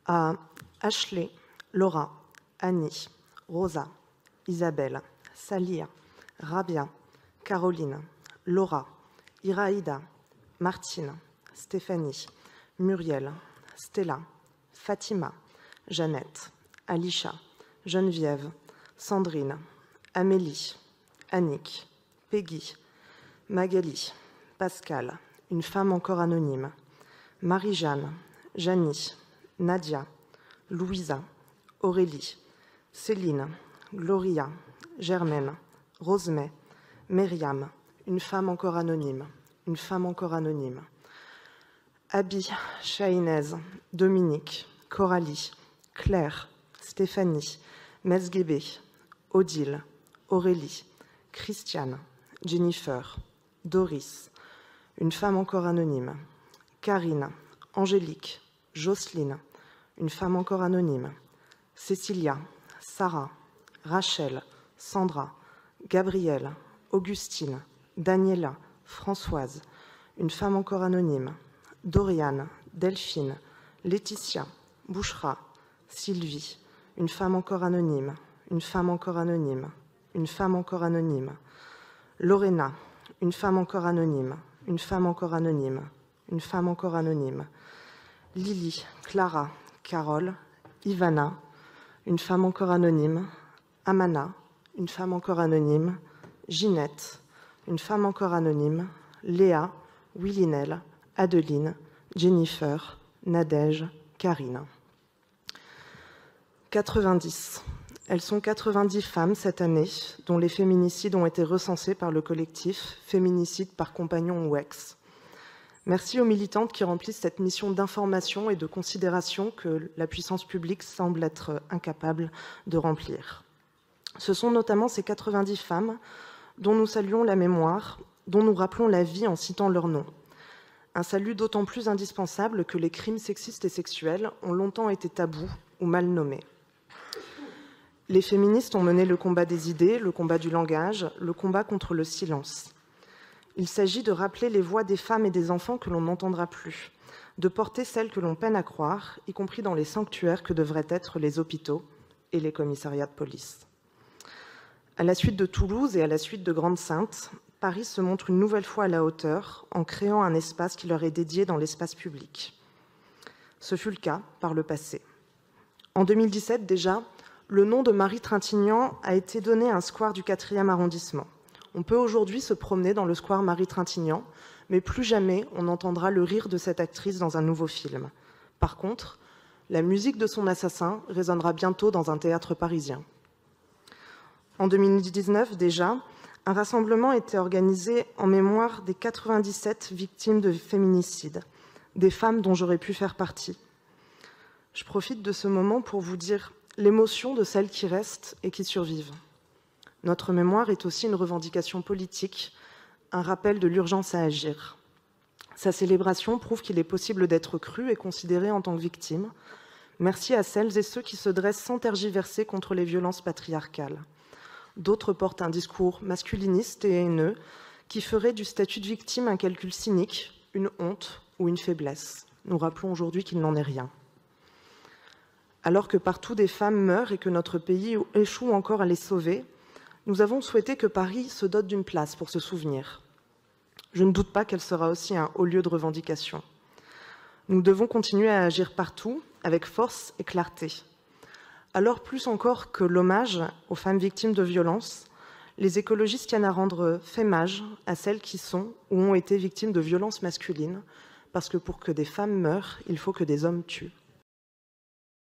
à Ashley, Laura, Annie, Rosa, Isabelle, Salia, Rabia, Caroline, Laura, Iraïda, Martine, Stéphanie, Muriel, Stella, Fatima, Jeannette, Alisha, Geneviève, Sandrine, Amélie, Annick, Peggy, Magali, Pascal, une femme encore anonyme, Marie-Jeanne, Janie, Nadia, Louisa, Aurélie, Céline, Gloria, Germaine, Rosemay, Myriam, une femme encore anonyme, une femme encore anonyme, Abby, Chahinez, Dominique, Coralie, Claire, Stéphanie, Mesguébé, Odile, Aurélie, Christiane, Jennifer, Doris, une femme encore anonyme, Karine, Angélique, Jocelyne, une femme encore anonyme, Cécilia, Sarah, Rachel, Sandra, Gabrielle, Augustine, Daniela, Françoise, une femme encore anonyme, Doriane, Delphine, Laetitia, Bouchra, Sylvie, une femme encore anonyme, une femme encore anonyme, une femme encore anonyme, Lorena, une femme encore anonyme, une femme encore anonyme, une femme encore anonyme, Lily, Clara, Carole, Ivana, une femme encore anonyme, Amana, une femme encore anonyme, Ginette, une femme encore anonyme, Léa, Willinelle, Adeline, Jennifer, Nadège, Karine. 90. Elles sont 90 femmes cette année, dont les féminicides ont été recensés par le collectif Féminicides par compagnon ou ex. Merci aux militantes qui remplissent cette mission d'information et de considération que la puissance publique semble être incapable de remplir. Ce sont notamment ces 90 femmes dont nous saluons la mémoire, dont nous rappelons la vie en citant leurs noms. Un salut d'autant plus indispensable que les crimes sexistes et sexuels ont longtemps été tabous ou mal nommés. Les féministes ont mené le combat des idées, le combat du langage, le combat contre le silence. Il s'agit de rappeler les voix des femmes et des enfants que l'on n'entendra plus, de porter celles que l'on peine à croire, y compris dans les sanctuaires que devraient être les hôpitaux et les commissariats de police. À la suite de Toulouse et à la suite de Grande-Sainte, Paris se montre une nouvelle fois à la hauteur en créant un espace qui leur est dédié dans l'espace public. Ce fut le cas par le passé. En 2017 déjà, le nom de Marie Trintignant a été donné à un square du 4e arrondissement. On peut aujourd'hui se promener dans le square Marie Trintignant, mais plus jamais on entendra le rire de cette actrice dans un nouveau film. Par contre, la musique de son assassin résonnera bientôt dans un théâtre parisien. En 2019 déjà, un rassemblement était organisé en mémoire des 97 victimes de féminicide, des femmes dont j'aurais pu faire partie. Je profite de ce moment pour vous dire l'émotion de celles qui restent et qui survivent. Notre mémoire est aussi une revendication politique, un rappel de l'urgence à agir. Sa célébration prouve qu'il est possible d'être cru et considéré en tant que victime. Merci à celles et ceux qui se dressent sans tergiverser contre les violences patriarcales. D'autres portent un discours masculiniste et haineux qui ferait du statut de victime un calcul cynique, une honte ou une faiblesse. Nous rappelons aujourd'hui qu'il n'en est rien. Alors que partout des femmes meurent et que notre pays échoue encore à les sauver, nous avons souhaité que Paris se dote d'une place pour se souvenir. Je ne doute pas qu'elle sera aussi un haut lieu de revendication. Nous devons continuer à agir partout, avec force et clarté. Alors plus encore que l'hommage aux femmes victimes de violences, les écologistes tiennent à rendre fémage à celles qui sont ou ont été victimes de violences masculines, parce que pour que des femmes meurent, il faut que des hommes tuent.